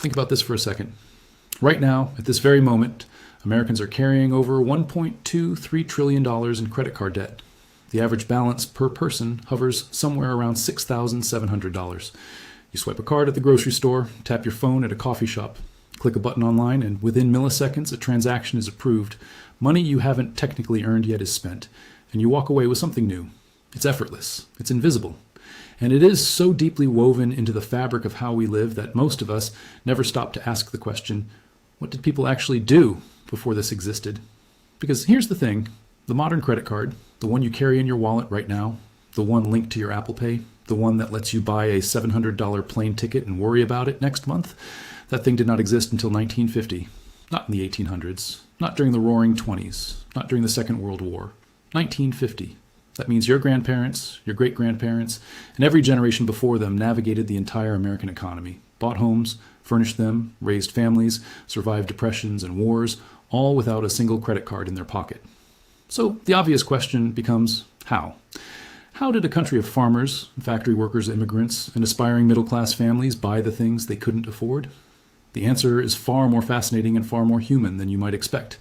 Think about this for a second. Right now, at this very moment, Americans are carrying over $1.23 trillion in credit card debt. The average balance per person hovers somewhere around $6,700. You swipe a card at the grocery store, tap your phone at a coffee shop, click a button online, and within milliseconds, a transaction is approved. Money you haven't technically earned yet is spent, and you walk away with something new. It's effortless. It's invisible. And it is so deeply woven into the fabric of how we live that most of us never stop to ask the question, what did people actually do before this existed? Because here's the thing, the modern credit card, the one you carry in your wallet right now, the one linked to your Apple Pay, the one that lets you buy a $700 plane ticket and worry about it next month, that thing did not exist until 1950. Not in the 1800s, not during the Roaring '20s, not during the Second World War. 1950. That means your grandparents, your great-grandparents, and every generation before them navigated the entire American economy, bought homes, furnished them, raised families, survived depressions and wars, all without a single credit card in their pocket. So the obvious question becomes, how? How did a country of farmers, factory workers, immigrants, and aspiring middle-class families buy the things they couldn't afford? The answer is far more fascinating and far more human than you might expect.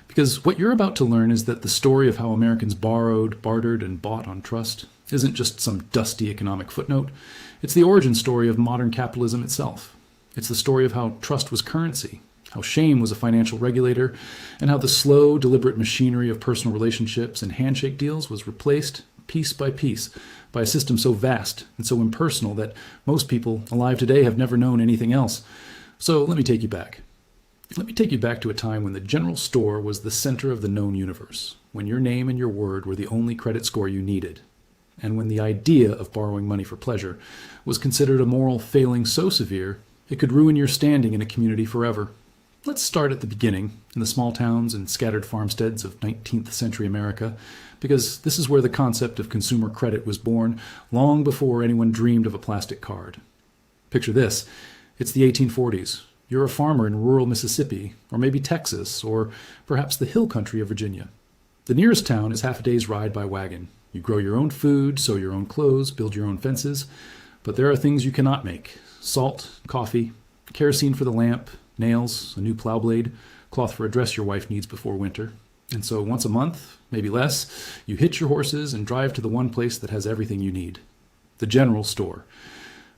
Because what you're about to learn is that the story of how Americans borrowed, bartered, and bought on trust isn't just some dusty economic footnote. It's the origin story of modern capitalism itself. It's the story of how trust was currency, how shame was a financial regulator, and how the slow, deliberate machinery of personal relationships and handshake deals was replaced, piece by piece, by a system so vast and so impersonal that most people alive today have never known anything else. So let me take you back. Let me take you back to a time when the general store was the center of the known universe, when your name and your word were the only credit score you needed, and when the idea of borrowing money for pleasure was considered a moral failing so severe it could ruin your standing in a community forever. Let's start at the beginning, in the small towns and scattered farmsteads of 19th century America, because this is where the concept of consumer credit was born long before anyone dreamed of a plastic card. Picture this. It's the 1840s. You're a farmer in rural Mississippi, or maybe Texas, or perhaps the hill country of Virginia. The nearest town is half a day's ride by wagon. You grow your own food, sew your own clothes, build your own fences, but there are things you cannot make. Salt, coffee, kerosene for the lamp, nails, a new plow blade, cloth for a dress your wife needs before winter. And so once a month, maybe less, you hitch your horses and drive to the one place that has everything you need, the general store.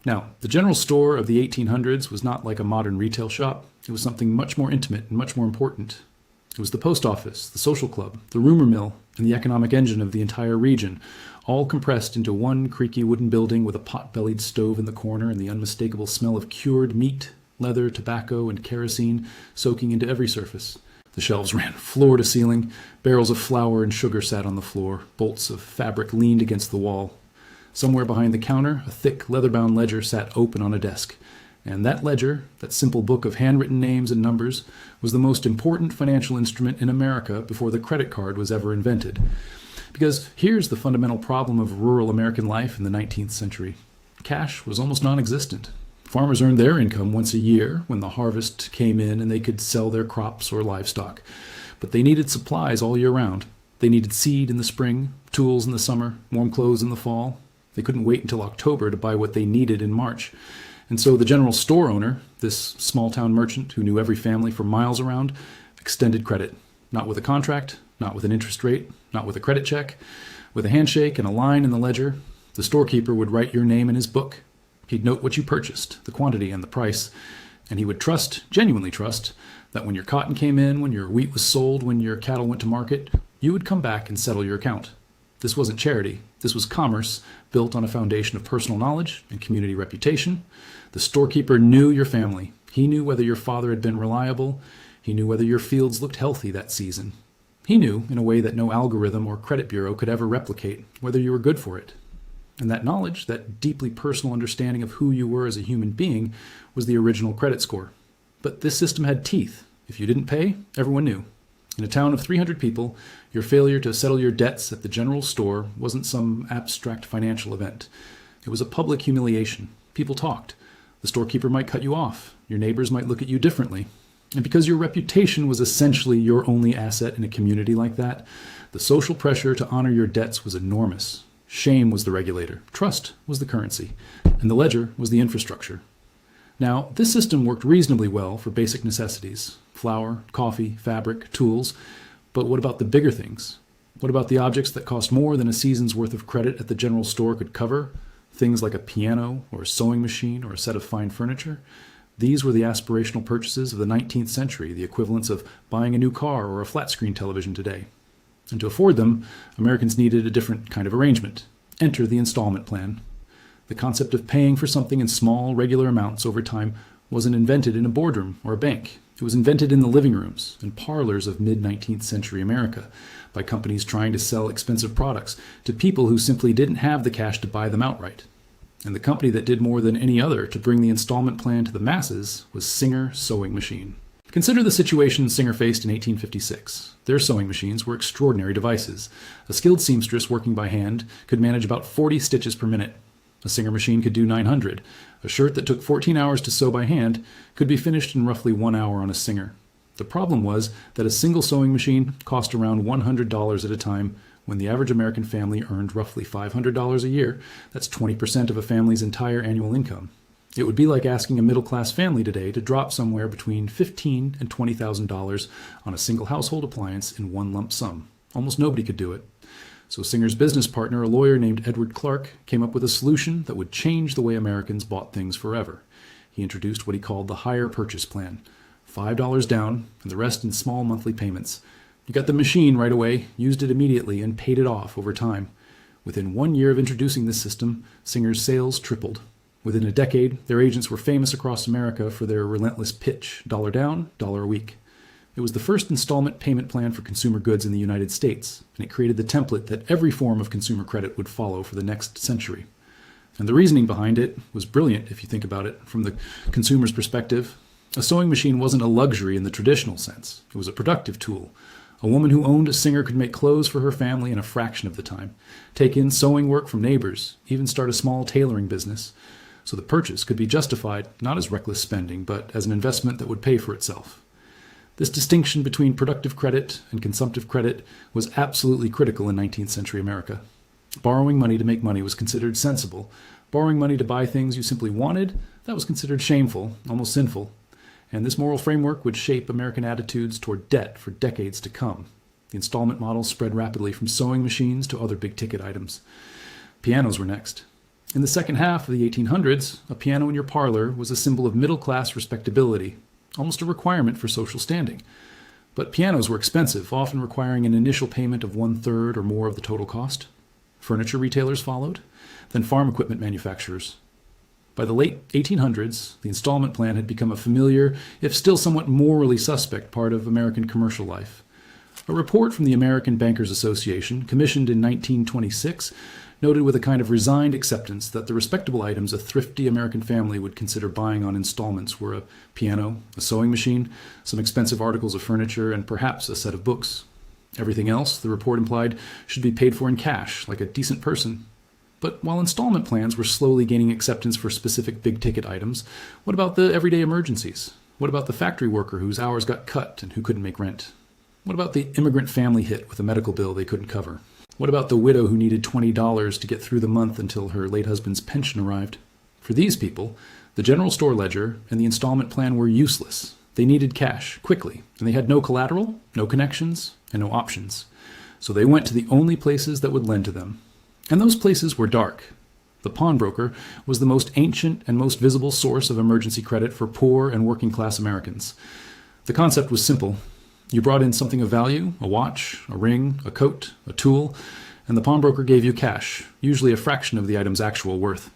Now, the general store of the 1800s was not like a modern retail shop. It was something much more intimate and much more important. It was the post office, the social club, the rumor mill, and the economic engine of the entire region, all compressed into one creaky wooden building with a pot-bellied stove in the corner and the unmistakable smell of cured meat, leather, tobacco, and kerosene soaking into every surface. The shelves ran floor to ceiling, barrels of flour and sugar sat on the floor, bolts of fabric leaned against the wall. Somewhere behind the counter, a thick, leather-bound ledger sat open on a desk. And that ledger, that simple book of handwritten names and numbers, was the most important financial instrument in America before the credit card was ever invented. Because here's the fundamental problem of rural American life in the 19th century. Cash was almost non-existent. Farmers earned their income once a year when the harvest came in and they could sell their crops or livestock. But they needed supplies all year round. They needed seed in the spring, tools in the summer, warm clothes in the fall. They couldn't wait until October to buy what they needed in March. And so the general store owner, this small-town merchant who knew every family for miles around, extended credit. Not with a contract, not with an interest rate, not with a credit check. With a handshake and a line in the ledger, the storekeeper would write your name in his book. He'd note what you purchased, the quantity and the price, and he would trust, genuinely trust, that when your cotton came in, when your wheat was sold, when your cattle went to market, you would come back and settle your account. This wasn't charity. This was commerce built on a foundation of personal knowledge and community reputation. The storekeeper knew your family. He knew whether your father had been reliable. He knew whether your fields looked healthy that season. He knew, in a way that no algorithm or credit bureau could ever replicate, whether you were good for it. And that knowledge, that deeply personal understanding of who you were as a human being, was the original credit score. But this system had teeth. If you didn't pay, everyone knew. In a town of 300 people, your failure to settle your debts at the general store wasn't some abstract financial event. It was a public humiliation. People talked. The storekeeper might cut you off. Your neighbors might look at you differently. And because your reputation was essentially your only asset in a community like that, the social pressure to honor your debts was enormous. Shame was the regulator. Trust was the currency. And the ledger was the infrastructure. Now, this system worked reasonably well for basic necessities: flour, coffee, fabric, tools. But what about the bigger things? What about the objects that cost more than a season's worth of credit at the general store could cover? Things like a piano or a sewing machine or a set of fine furniture? These were the aspirational purchases of the 19th century, the equivalents of buying a new car or a flat-screen television today. And to afford them, Americans needed a different kind of arrangement. Enter the installment plan. The concept of paying for something in small, regular amounts over time wasn't invented in a boardroom or a bank. It was invented in the living rooms and parlors of mid-19th century America by companies trying to sell expensive products to people who simply didn't have the cash to buy them outright. And the company that did more than any other to bring the installment plan to the masses was Singer Sewing Machine. Consider the situation Singer faced in 1856. Their sewing machines were extraordinary devices. A skilled seamstress working by hand could manage about 40 stitches per minute. A Singer machine could do 900. A shirt that took 14 hours to sew by hand could be finished in roughly 1 hour on a Singer. The problem was that a single sewing machine cost around $100 at a time, when the average American family earned roughly $500 a year. That's 20% of a family's entire annual income. It would be like asking a middle-class family today to drop somewhere between $15,000 and $20,000 on a single household appliance in one lump sum. Almost nobody could do it. So Singer's business partner, a lawyer named Edward Clark, came up with a solution that would change the way Americans bought things forever. He introduced what he called the hire purchase plan. $5 down, and the rest in small monthly payments. You got the machine right away, used it immediately, and paid it off over time. Within 1 year of introducing this system, Singer's sales tripled. Within a decade, their agents were famous across America for their relentless pitch: dollar down, dollar a week. It was the first installment payment plan for consumer goods in the United States, and it created the template that every form of consumer credit would follow for the next century. And the reasoning behind it was brilliant if you think about it from the consumer's perspective. A sewing machine wasn't a luxury in the traditional sense. It was a productive tool. A woman who owned a Singer could make clothes for her family in a fraction of the time, take in sewing work from neighbors, even start a small tailoring business. So the purchase could be justified not as reckless spending, but as an investment that would pay for itself. This distinction between productive credit and consumptive credit was absolutely critical in 19th century America. Borrowing money to make money was considered sensible. Borrowing money to buy things you simply wanted, that was considered shameful, almost sinful. And this moral framework would shape American attitudes toward debt for decades to come. The installment model spread rapidly from sewing machines to other big-ticket items. Pianos were next. In the second half of the 1800s, a piano in your parlor was a symbol of middle-class respectability, almost a requirement for social standing. But pianos were expensive, often requiring an initial payment of 1/3 or more of the total cost. Furniture retailers followed, then farm equipment manufacturers. By the late 1800s, the installment plan had become a familiar, if still somewhat morally suspect, part of American commercial life. A report from the American Bankers Association, commissioned in 1926, noted with a kind of resigned acceptance that the respectable items a thrifty American family would consider buying on installments were a piano, a sewing machine, some expensive articles of furniture, and perhaps a set of books. Everything else, the report implied, should be paid for in cash, like a decent person. But while installment plans were slowly gaining acceptance for specific big-ticket items, what about the everyday emergencies? What about the factory worker whose hours got cut and who couldn't make rent? What about the immigrant family hit with a medical bill they couldn't cover? What about the widow who needed $20 to get through the month until her late husband's pension arrived? For these people, the general store ledger and the installment plan were useless. They needed cash, quickly, and they had no collateral, no connections, and no options. So they went to the only places that would lend to them. And those places were dark. The pawnbroker was the most ancient and most visible source of emergency credit for poor and working-class Americans. The concept was simple. You brought in something of value, a watch, a ring, a coat, a tool, and the pawnbroker gave you cash, usually a fraction of the item's actual worth.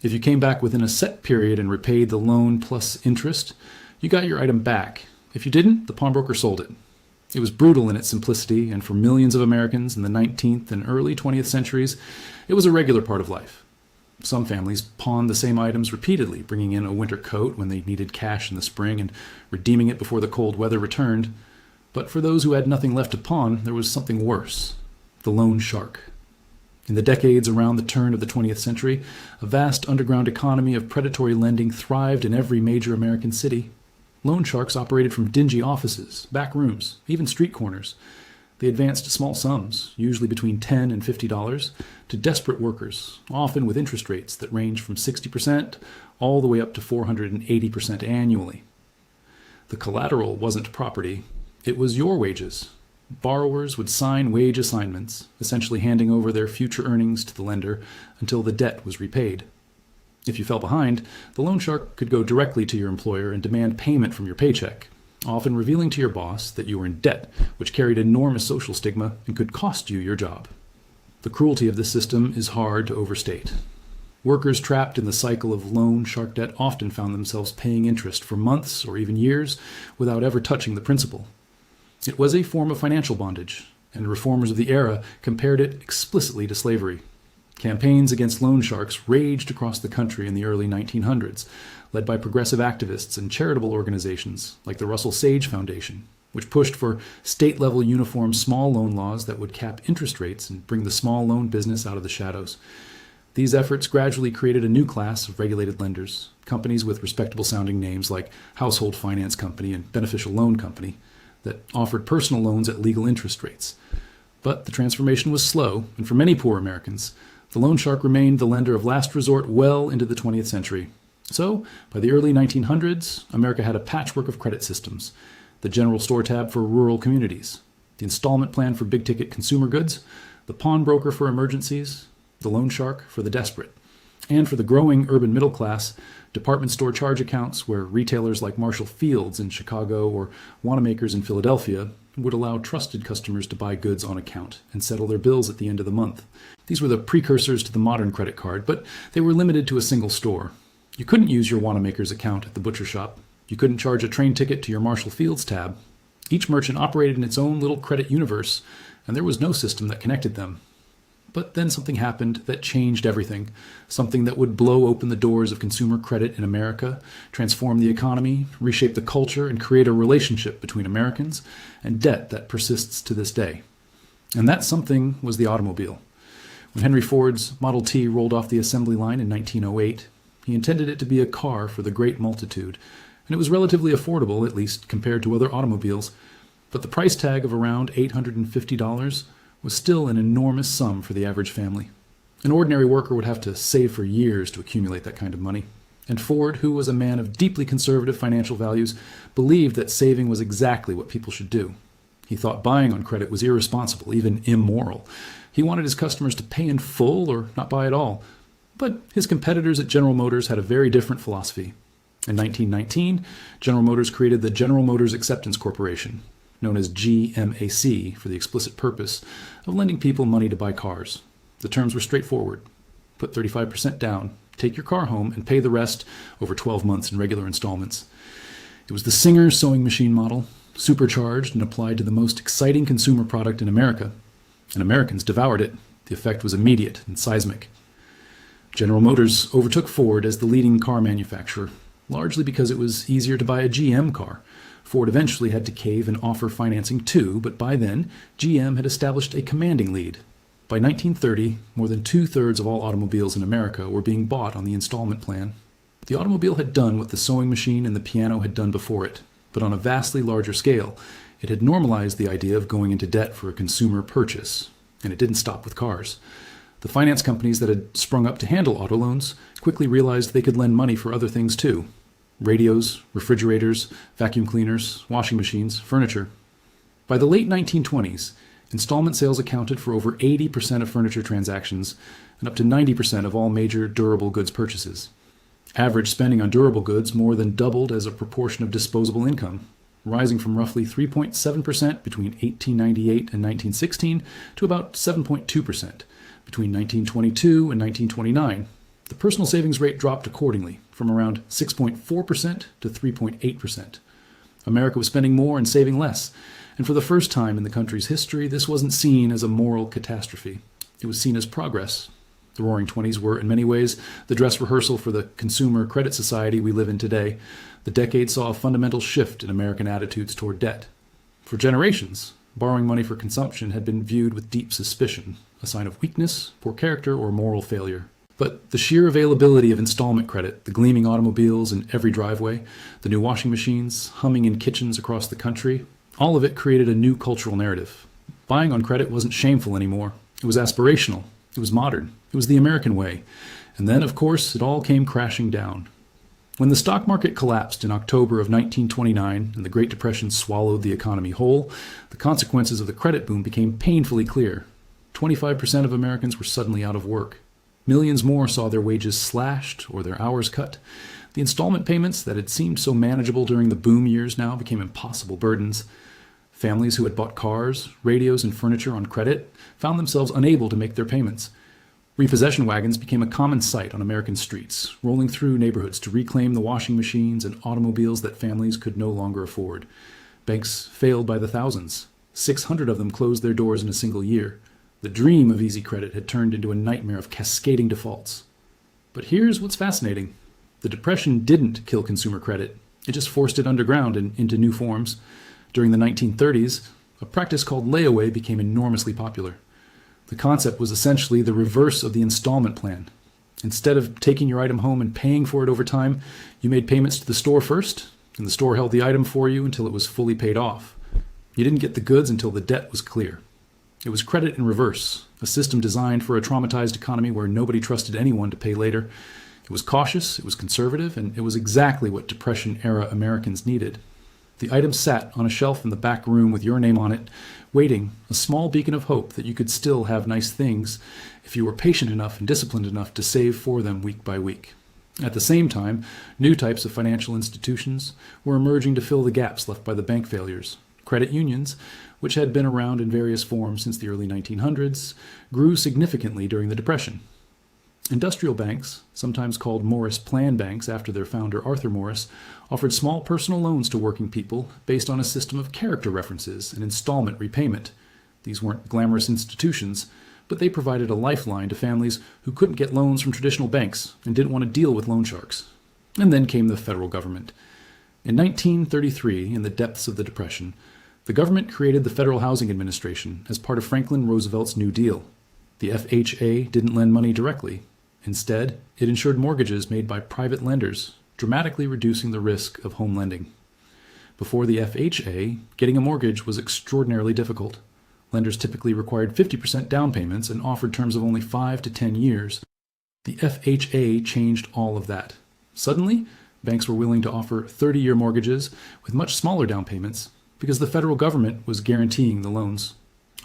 If you came back within a set period and repaid the loan plus interest, you got your item back. If you didn't, the pawnbroker sold it. It was brutal in its simplicity, and for millions of Americans in the 19th and early 20th centuries, it was a regular part of life. Some families pawned the same items repeatedly, bringing in a winter coat when they needed cash in the spring and redeeming it before the cold weather returned. But for those who had nothing left to pawn, there was something worse: the loan shark. In the decades around the turn of the 20th century, a vast underground economy of predatory lending thrived in every major American city. Loan sharks operated from dingy offices, back rooms, even street corners. They advanced small sums, usually between $10 and $50, to desperate workers, often with interest rates that range from 60% all the way up to 480% annually. The collateral wasn't property, it was your wages. Borrowers would sign wage assignments, essentially handing over their future earnings to the lender until the debt was repaid. If you fell behind, the loan shark could go directly to your employer and demand payment from your paycheck, often revealing to your boss that you were in debt, which carried enormous social stigma and could cost you your job. The cruelty of this system is hard to overstate. Workers trapped in the cycle of loan shark debt often found themselves paying interest for months or even years without ever touching the principal. It was a form of financial bondage, and reformers of the era compared it explicitly to slavery. Campaigns against loan sharks raged across the country in the early 1900s, led by progressive activists and charitable organizations like the Russell Sage Foundation, which pushed for state-level uniform small loan laws that would cap interest rates and bring the small loan business out of the shadows. These efforts gradually created a new class of regulated lenders, companies with respectable-sounding names like Household Finance Company and Beneficial Loan Company, that offered personal loans at legal interest rates. But the transformation was slow, and for many poor Americans, the loan shark remained the lender of last resort well into the 20th century. So, by the early 1900s, America had a patchwork of credit systems: the general store tab for rural communities, the installment plan for big-ticket consumer goods, the pawnbroker for emergencies, the loan shark for the desperate, and for the growing urban middle class, department store charge accounts where retailers like Marshall Field's in Chicago or Wanamaker's in Philadelphia would allow trusted customers to buy goods on account and settle their bills at the end of the month. These were the precursors to the modern credit card, but they were limited to a single store. You couldn't use your Wanamaker's account at the butcher shop. You couldn't charge a train ticket to your Marshall Field's tab. Each merchant operated in its own little credit universe, and there was no system that connected them. But then something happened that changed everything, something that would blow open the doors of consumer credit in America, transform the economy, reshape the culture, and create a relationship between Americans and debt that persists to this day. And that something was the automobile. When Henry Ford's Model T rolled off the assembly line in 1908, he intended it to be a car for the great multitude, and it was relatively affordable, at least compared to other automobiles, but the price tag of around $850 was still an enormous sum for the average family. An ordinary worker would have to save for years to accumulate that kind of money. And Ford, who was a man of deeply conservative financial values, believed that saving was exactly what people should do. He thought buying on credit was irresponsible, even immoral. He wanted his customers to pay in full or not buy at all. But his competitors at General Motors had a very different philosophy. In 1919, General Motors created the General Motors Acceptance Corporation, known as GMAC, for the explicit purpose of lending people money to buy cars. The terms were straightforward. Put 35% down, take your car home, and pay the rest over 12 months in regular installments. It was the Singer sewing machine model, supercharged and applied to the most exciting consumer product in America. And Americans devoured it. The effect was immediate and seismic. General Motors overtook Ford as the leading car manufacturer, largely because it was easier to buy a GM car. Ford eventually had to cave and offer financing too, but by then, GM had established a commanding lead. By 1930, more than two-thirds of all automobiles in America were being bought on the installment plan. The automobile had done what the sewing machine and the piano had done before it, but on a vastly larger scale. It had normalized the idea of going into debt for a consumer purchase, and it didn't stop with cars. The finance companies that had sprung up to handle auto loans quickly realized they could lend money for other things too: radios, refrigerators, vacuum cleaners, washing machines, furniture. By the late 1920s, installment sales accounted for over 80% of furniture transactions and up to 90% of all major durable goods purchases. Average spending on durable goods more than doubled as a proportion of disposable income, rising from roughly 3.7% between 1898 and 1916 to about 7.2% between 1922 and 1929. The personal savings rate dropped accordingly, from around 6.4% to 3.8%. America was spending more and saving less, and for the first time in the country's history, this wasn't seen as a moral catastrophe. It was seen as progress. The Roaring Twenties were, in many ways, the dress rehearsal for the consumer credit society we live in today. The decade saw a fundamental shift in American attitudes toward debt. For generations, borrowing money for consumption had been viewed with deep suspicion, a sign of weakness, poor character, or moral failure. But the sheer availability of installment credit, the gleaming automobiles in every driveway, the new washing machines humming in kitchens across the country, all of it created a new cultural narrative. Buying on credit wasn't shameful anymore. It was aspirational. It was modern. It was the American way. And then, of course, it all came crashing down. When the stock market collapsed in October of 1929 and the Great Depression swallowed the economy whole, the consequences of the credit boom became painfully clear. 25% of Americans were suddenly out of work. Millions more saw their wages slashed or their hours cut. The installment payments that had seemed so manageable during the boom years now became impossible burdens. Families who had bought cars, radios, and furniture on credit found themselves unable to make their payments. Repossession wagons became a common sight on American streets, rolling through neighborhoods to reclaim the washing machines and automobiles that families could no longer afford. Banks failed by the thousands. 600 of them closed their doors in a single year. The dream of easy credit had turned into a nightmare of cascading defaults. But here's what's fascinating. The Depression didn't kill consumer credit. It just forced it underground and into new forms. During the 1930s, a practice called layaway became enormously popular. The concept was essentially the reverse of the installment plan. Instead of taking your item home and paying for it over time, you made payments to the store first, and the store held the item for you until it was fully paid off. You didn't get the goods until the debt was clear. It was credit in reverse, a system designed for a traumatized economy where nobody trusted anyone to pay later. It was cautious, it was conservative, and it was exactly what Depression-era Americans needed. The item sat on a shelf in the back room with your name on it, waiting, a small beacon of hope that you could still have nice things if you were patient enough and disciplined enough to save for them week by week. At the same time, new types of financial institutions were emerging to fill the gaps left by the bank failures. Credit unions, which had been around in various forms since the early 1900s, grew significantly during the Depression. Industrial banks, sometimes called Morris Plan banks after their founder Arthur Morris, offered small personal loans to working people based on a system of character references and installment repayment. These weren't glamorous institutions, but they provided a lifeline to families who couldn't get loans from traditional banks and didn't want to deal with loan sharks. And then came the federal government. In 1933, in the depths of the Depression, the government created the Federal Housing Administration as part of Franklin Roosevelt's New Deal. The FHA didn't lend money directly. Instead, it insured mortgages made by private lenders, dramatically reducing the risk of home lending. Before the FHA, getting a mortgage was extraordinarily difficult. Lenders typically required 50% down payments and offered terms of only 5 to 10 years. The FHA changed all of that. Suddenly, banks were willing to offer 30-year mortgages with much smaller down payments because the federal government was guaranteeing the loans.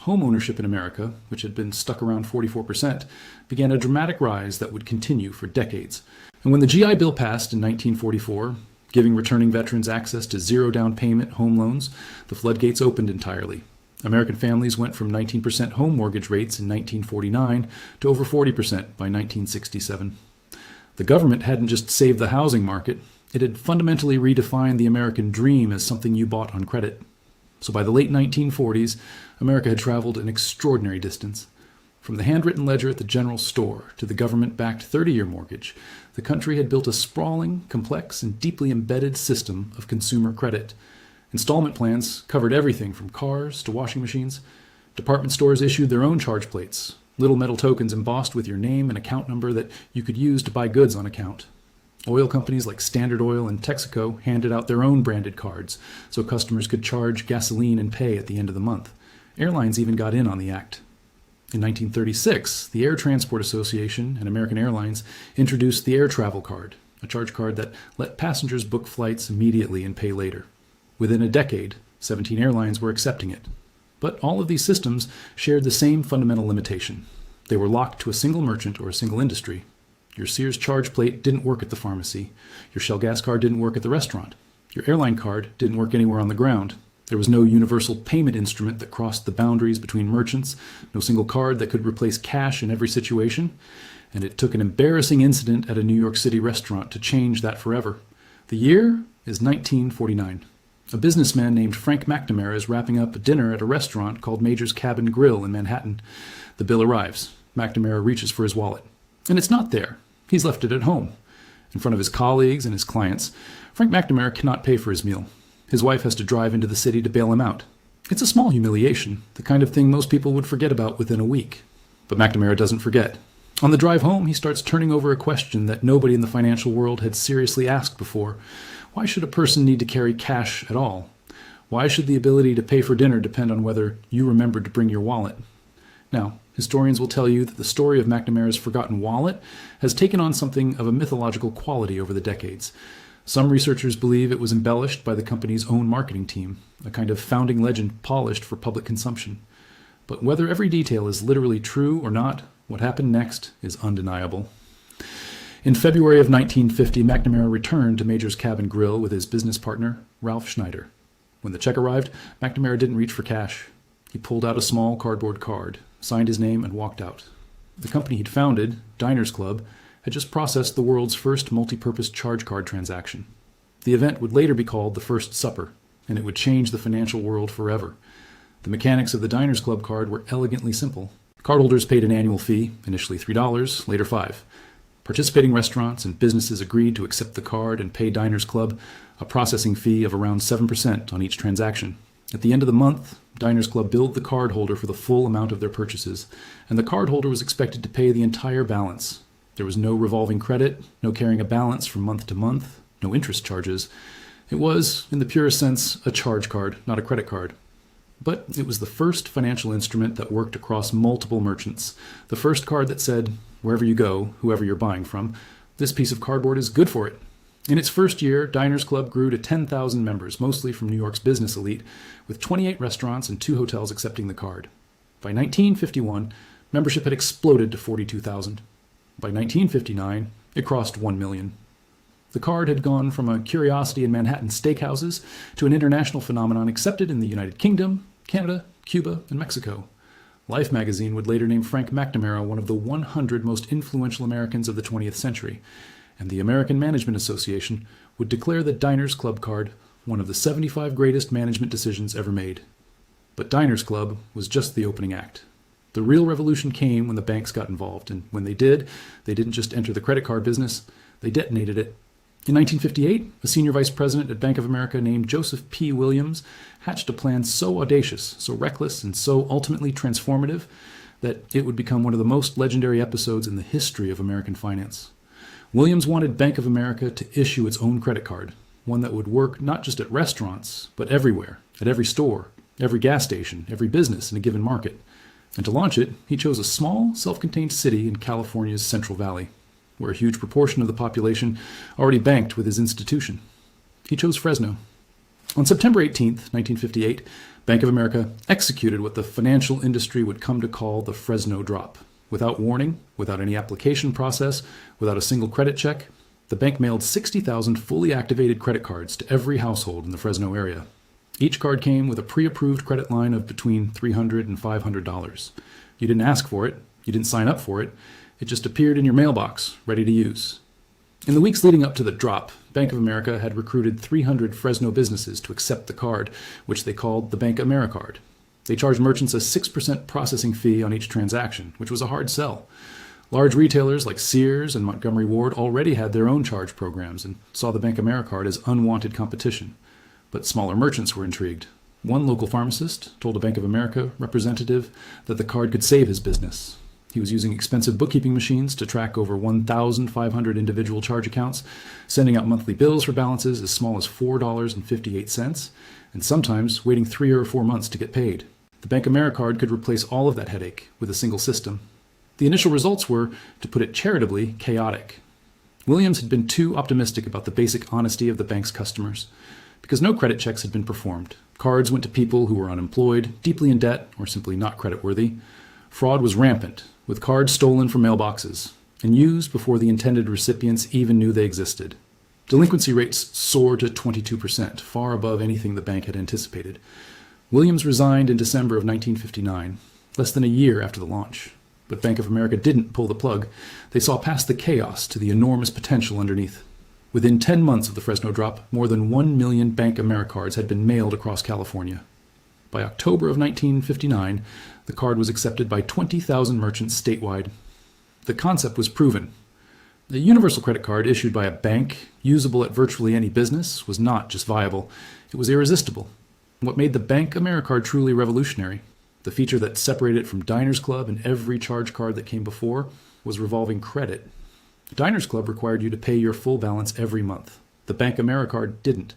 Home ownership in America, which had been stuck around 44%, began a dramatic rise that would continue for decades. And when the GI Bill passed in 1944, giving returning veterans access to zero down payment home loans, the floodgates opened entirely. American families went from 19% home mortgage rates in 1949 to over 40% by 1967. The government hadn't just saved the housing market, it had fundamentally redefined the American dream as something you bought on credit. So by the late 1940s, America had traveled an extraordinary distance. From the handwritten ledger at the general store to the government-backed 30-year mortgage, the country had built a sprawling, complex, and deeply embedded system of consumer credit. Installment plans covered everything from cars to washing machines. Department stores issued their own charge plates, little metal tokens embossed with your name and account number that you could use to buy goods on account. Oil companies like Standard Oil and Texaco handed out their own branded cards so customers could charge gasoline and pay at the end of the month. Airlines even got in on the act. In 1936, the Air Transport Association and American Airlines introduced the Air Travel Card, a charge card that let passengers book flights immediately and pay later. Within a decade, 17 airlines were accepting it. But all of these systems shared the same fundamental limitation. They were locked to a single merchant or a single industry. Your Sears charge plate didn't work at the pharmacy. Your Shell gas card didn't work at the restaurant. Your airline card didn't work anywhere on the ground. There was no universal payment instrument that crossed the boundaries between merchants, no single card that could replace cash in every situation, and it took an embarrassing incident at a New York City restaurant to change that forever. The year is 1949. A businessman named Frank McNamara is wrapping up a dinner at a restaurant called Major's Cabin Grill in Manhattan. The bill arrives. McNamara reaches for his wallet. And it's not there. He's left it at home. In front of his colleagues and his clients, Frank McNamara cannot pay for his meal. His wife has to drive into the city to bail him out. It's a small humiliation, the kind of thing most people would forget about within a week. But McNamara doesn't forget. On the drive home, he starts turning over a question that nobody in the financial world had seriously asked before. Why should a person need to carry cash at all? Why should the ability to pay for dinner depend on whether you remembered to bring your wallet? Now, historians will tell you that the story of McNamara's forgotten wallet has taken on something of a mythological quality over the decades. Some researchers believe it was embellished by the company's own marketing team, a kind of founding legend polished for public consumption. But whether every detail is literally true or not, what happened next is undeniable. In February of 1950, McNamara returned to Major's Cabin Grill with his business partner, Ralph Schneider. When the check arrived, McNamara didn't reach for cash. He pulled out a small cardboard card, signed his name, and walked out. The company he'd founded, Diners Club, had just processed the world's first multi-purpose charge card transaction. The event would later be called the First Supper, and it would change the financial world forever. The mechanics of the Diners Club card were elegantly simple. Cardholders paid an annual fee, initially $3, later $5. Participating restaurants and businesses agreed to accept the card and pay Diners Club a processing fee of around 7% on each transaction. At the end of the month, Diners Club billed the cardholder for the full amount of their purchases, and the cardholder was expected to pay the entire balance. There was no revolving credit, no carrying a balance from month to month, no interest charges. It was, in the purest sense, a charge card, not a credit card. But it was the first financial instrument that worked across multiple merchants. The first card that said, wherever you go, whoever you're buying from, this piece of cardboard is good for it. In its first year, Diners Club grew to 10,000 members, mostly from New York's business elite, with 28 restaurants and 2 hotels accepting the card. By 1951, membership had exploded to 42,000. By 1959, it crossed 1 million. The card had gone from a curiosity in Manhattan steakhouses to an international phenomenon accepted in the United Kingdom, Canada, Cuba, and Mexico. Life magazine would later name Frank McNamara one of the 100 most influential Americans of the 20th century, and the American Management Association would declare the Diners Club card one of the 75 greatest management decisions ever made. But Diners Club was just the opening act. The real revolution came when the banks got involved, and when they did, they didn't just enter the credit card business, they detonated it. In 1958, a senior vice president at Bank of America named Joseph P. Williams hatched a plan so audacious, so reckless, and so ultimately transformative that it would become one of the most legendary episodes in the history of American finance. Williams wanted Bank of America to issue its own credit card, one that would work not just at restaurants, but everywhere, at every store, every gas station, every business in a given market. And to launch it, he chose a small, self-contained city in California's Central Valley, where a huge proportion of the population already banked with his institution. He chose Fresno. On September 18, 1958, Bank of America executed what the financial industry would come to call the Fresno Drop. Without warning, without any application process, without a single credit check, the bank mailed 60,000 fully activated credit cards to every household in the Fresno area. Each card came with a pre-approved credit line of between $300 and $500. You didn't ask for it, you didn't sign up for it, it just appeared in your mailbox, ready to use. In the weeks leading up to the drop, Bank of America had recruited 300 Fresno businesses to accept the card, which they called the Bank AmeriCard. They charged merchants a 6% processing fee on each transaction, which was a hard sell. Large retailers like Sears and Montgomery Ward already had their own charge programs and saw the Bank AmeriCard as unwanted competition. But smaller merchants were intrigued. One local pharmacist told a Bank of America representative that the card could save his business. He was using expensive bookkeeping machines to track over 1,500 individual charge accounts, sending out monthly bills for balances as small as $4.58, and sometimes waiting 3 or 4 months to get paid. The Bank AmeriCard could replace all of that headache with a single system. The initial results were, to put it charitably, chaotic. Williams had been too optimistic about the basic honesty of the bank's customers. Because no credit checks had been performed, cards went to people who were unemployed, deeply in debt, or simply not creditworthy. Fraud was rampant, with cards stolen from mailboxes and used before the intended recipients even knew they existed. Delinquency rates soared to 22%, far above anything the bank had anticipated. Williams resigned in December of 1959, less than a year after the launch. But Bank of America didn't pull the plug. They saw past the chaos to the enormous potential underneath. Within 10 months of the Fresno Drop, more than 1 million Bank AmeriCards had been mailed across California. By October of 1959, the card was accepted by 20,000 merchants statewide. The concept was proven. A universal credit card issued by a bank, usable at virtually any business, was not just viable, it was irresistible. What made the Bank AmeriCard truly revolutionary, the feature that separated it from Diners Club and every charge card that came before, was revolving credit. Diners Club required you to pay your full balance every month. The Bank AmeriCard didn't.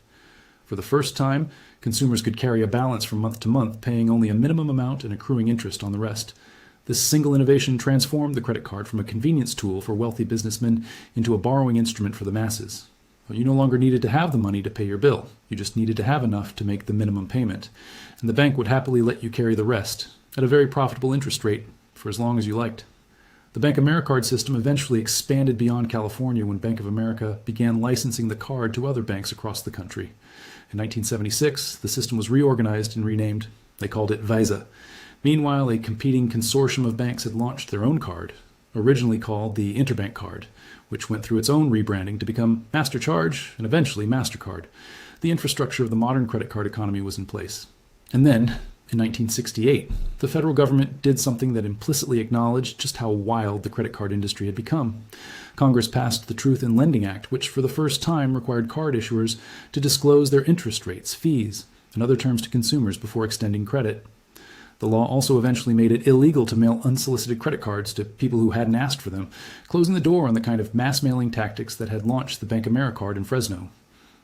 For the first time, consumers could carry a balance from month to month, paying only a minimum amount and accruing interest on the rest. This single innovation transformed the credit card from a convenience tool for wealthy businessmen into a borrowing instrument for the masses. You no longer needed to have the money to pay your bill. You just needed to have enough to make the minimum payment. And the bank would happily let you carry the rest at a very profitable interest rate for as long as you liked. The Bank AmeriCard system eventually expanded beyond California when Bank of America began licensing the card to other banks across the country. In 1976, the system was reorganized and renamed. They called it Visa. Meanwhile, a competing consortium of banks had launched their own card, originally called the Interbank Card, which went through its own rebranding to become MasterCharge and eventually Mastercard. The infrastructure of the modern credit card economy was in place. And then, in 1968, the federal government did something that implicitly acknowledged just how wild the credit card industry had become. Congress passed the Truth in Lending Act, which for the first time required card issuers to disclose their interest rates, fees, and other terms to consumers before extending credit. The law also eventually made it illegal to mail unsolicited credit cards to people who hadn't asked for them, closing the door on the kind of mass mailing tactics that had launched the Bank AmeriCard in Fresno.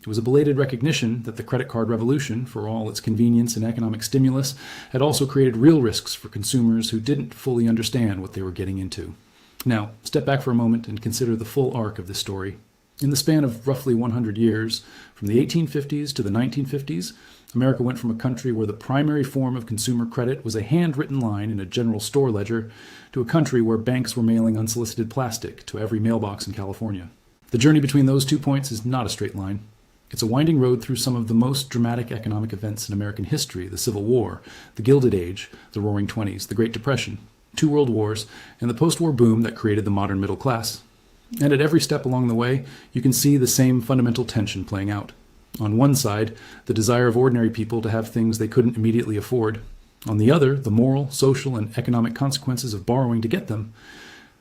It was a belated recognition that the credit card revolution, for all its convenience and economic stimulus, had also created real risks for consumers who didn't fully understand what they were getting into. Now, step back for a moment and consider the full arc of this story. In the span of roughly 100 years, from the 1850s to the 1950s, America went from a country where the primary form of consumer credit was a handwritten line in a general store ledger to a country where banks were mailing unsolicited plastic to every mailbox in California. The journey between those 2 points is not a straight line. It's a winding road through some of the most dramatic economic events in American history: the Civil War, the Gilded Age, the Roaring Twenties, the Great Depression, 2 world wars, and the post-war boom that created the modern middle class. And at every step along the way, you can see the same fundamental tension playing out. On one side, the desire of ordinary people to have things they couldn't immediately afford. On the other, the moral, social, and economic consequences of borrowing to get them.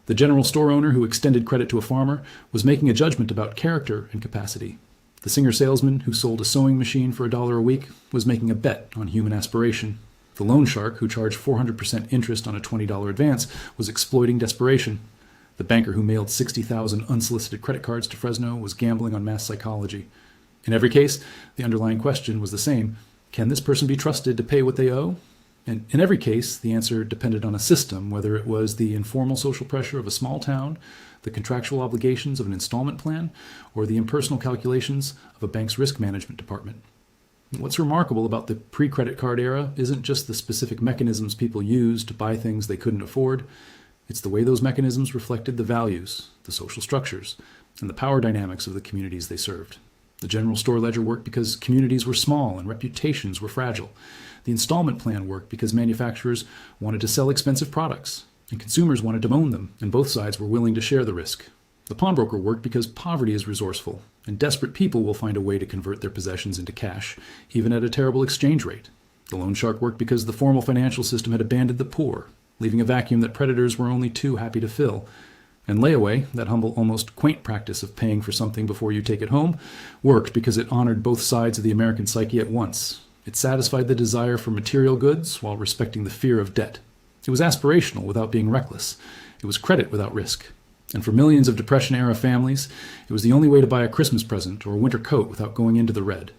The general store owner who extended credit to a farmer was making a judgment about character and capacity. The singer-salesman who sold a sewing machine for $1 a week was making a bet on human aspiration. The loan shark who charged 400% interest on a $20 advance was exploiting desperation. The banker who mailed 60,000 unsolicited credit cards to Fresno was gambling on mass psychology. In every case, the underlying question was the same: can this person be trusted to pay what they owe? And in every case, the answer depended on a system, whether it was the informal social pressure of a small town, the contractual obligations of an installment plan, or the impersonal calculations of a bank's risk management department. What's remarkable about the pre-credit card era isn't just the specific mechanisms people used to buy things they couldn't afford. It's the way those mechanisms reflected the values, the social structures, and the power dynamics of the communities they served. The general store ledger worked because communities were small and reputations were fragile. The installment plan worked because manufacturers wanted to sell expensive products, and consumers wanted to own them, and both sides were willing to share the risk. The pawnbroker worked because poverty is resourceful, and desperate people will find a way to convert their possessions into cash, even at a terrible exchange rate. The loan shark worked because the formal financial system had abandoned the poor, leaving a vacuum that predators were only too happy to fill. And layaway, that humble, almost quaint practice of paying for something before you take it home, worked because it honored both sides of the American psyche at once. It satisfied the desire for material goods while respecting the fear of debt. It was aspirational without being reckless. It was credit without risk. And for millions of Depression-era families, it was the only way to buy a Christmas present or a winter coat without going into the red.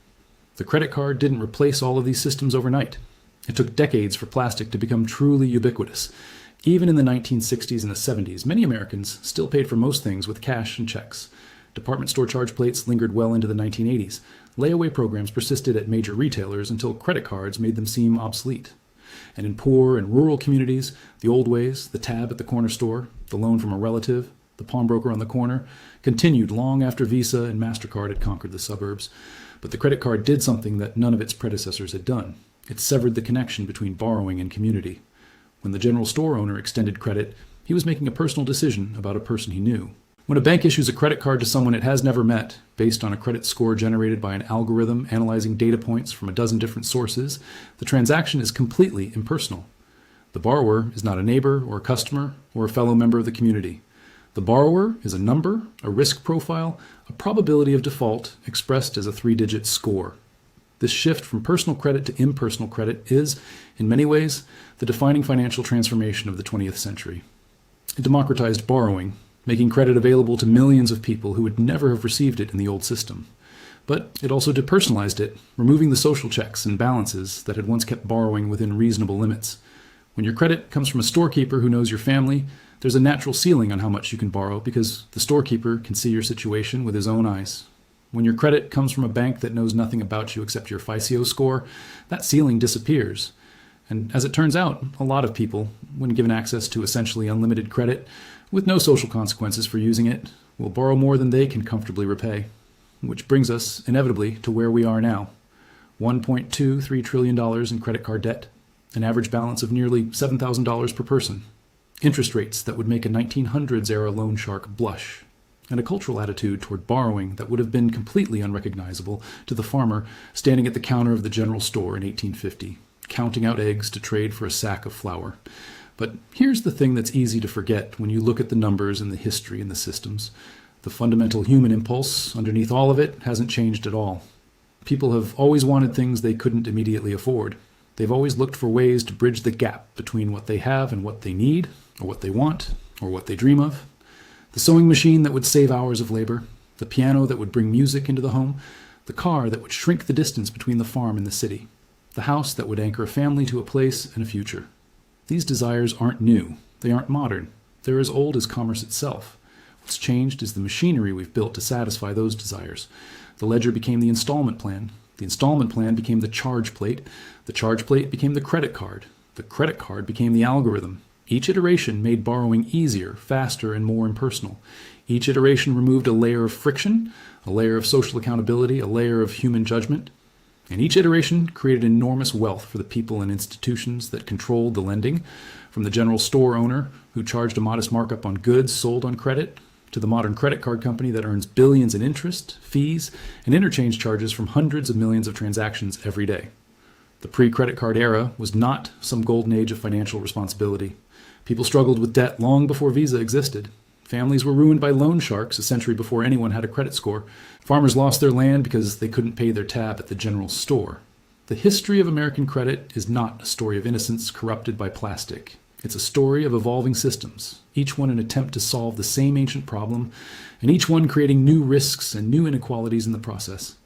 The credit card didn't replace all of these systems overnight. It took decades for plastic to become truly ubiquitous. Even in the 1960s and the 70s, many Americans still paid for most things with cash and checks. Department store charge plates lingered well into the 1980s. Layaway programs persisted at major retailers until credit cards made them seem obsolete. And in poor and rural communities, the old ways, the tab at the corner store, the loan from a relative, the pawnbroker on the corner, continued long after Visa and Mastercard had conquered the suburbs. But the credit card did something that none of its predecessors had done. It severed the connection between borrowing and community. When the general store owner extended credit, he was making a personal decision about a person he knew. When a bank issues a credit card to someone it has never met, based on a credit score generated by an algorithm analyzing data points from a dozen different sources, the transaction is completely impersonal. The borrower is not a neighbor or a customer or a fellow member of the community. The borrower is a number, a risk profile, a probability of default expressed as a 3-digit score. This shift from personal credit to impersonal credit is, in many ways, the defining financial transformation of the 20th century. It democratized borrowing, making credit available to millions of people who would never have received it in the old system. But it also depersonalized it, removing the social checks and balances that had once kept borrowing within reasonable limits. When your credit comes from a storekeeper who knows your family, there's a natural ceiling on how much you can borrow because the storekeeper can see your situation with his own eyes. When your credit comes from a bank that knows nothing about you except your FICO score, that ceiling disappears. And as it turns out, a lot of people, when given access to essentially unlimited credit, with no social consequences for using it, will borrow more than they can comfortably repay. Which brings us, inevitably, to where we are now. $1.23 trillion in credit card debt, an average balance of nearly $7,000 per person, interest rates that would make a 1900s-era loan shark blush, and a cultural attitude toward borrowing that would have been completely unrecognizable to the farmer standing at the counter of the general store in 1850, counting out eggs to trade for a sack of flour. But here's the thing that's easy to forget when you look at the numbers and the history and the systems. The fundamental human impulse underneath all of it hasn't changed at all. People have always wanted things they couldn't immediately afford. They've always looked for ways to bridge the gap between what they have and what they need, or what they want, or what they dream of. The sewing machine that would save hours of labor, the piano that would bring music into the home, the car that would shrink the distance between the farm and the city, the house that would anchor a family to a place and a future. These desires aren't new. They aren't modern. They're as old as commerce itself. What's changed is the machinery we've built to satisfy those desires. The ledger became the installment plan. The installment plan became the charge plate. The charge plate became the credit card. The credit card became the algorithm. Each iteration made borrowing easier, faster, and more impersonal. Each iteration removed a layer of friction, a layer of social accountability, a layer of human judgment. And each iteration created enormous wealth for the people and institutions that controlled the lending, from the general store owner who charged a modest markup on goods sold on credit, to the modern credit card company that earns billions in interest, fees, and interchange charges from hundreds of millions of transactions every day. The pre-credit card era was not some golden age of financial responsibility. People struggled with debt long before Visa existed. Families were ruined by loan sharks a century before anyone had a credit score. Farmers lost their land because they couldn't pay their tab at the general store. The history of American credit is not a story of innocence corrupted by plastic. It's a story of evolving systems, each one an attempt to solve the same ancient problem, and each one creating new risks and new inequalities in the process.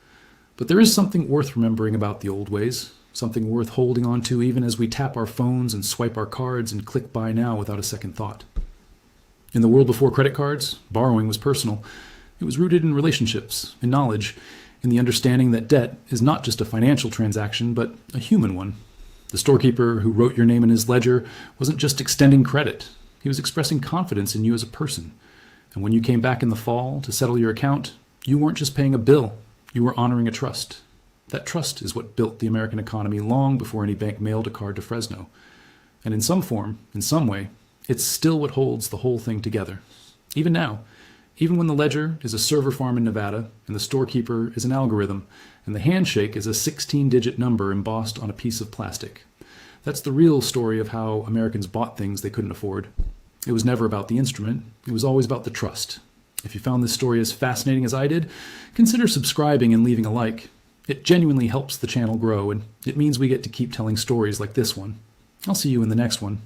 But there is something worth remembering about the old ways, something worth holding on to even as we tap our phones and swipe our cards and click buy now without a second thought. In the world before credit cards, borrowing was personal. It was rooted in relationships, in knowledge, in the understanding that debt is not just a financial transaction, but a human one. The storekeeper who wrote your name in his ledger wasn't just extending credit. He was expressing confidence in you as a person. And when you came back in the fall to settle your account, you weren't just paying a bill. You were honoring a trust. That trust is what built the American economy long before any bank mailed a card to Fresno. And in some form, in some way, it's still what holds the whole thing together. Even now, even when the ledger is a server farm in Nevada, and the storekeeper is an algorithm, and the handshake is a 16-digit number embossed on a piece of plastic. That's the real story of how Americans bought things they couldn't afford. It was never about the instrument. It was always about the trust. If you found this story as fascinating as I did, consider subscribing and leaving a like. It genuinely helps the channel grow, and it means we get to keep telling stories like this one. I'll see you in the next one.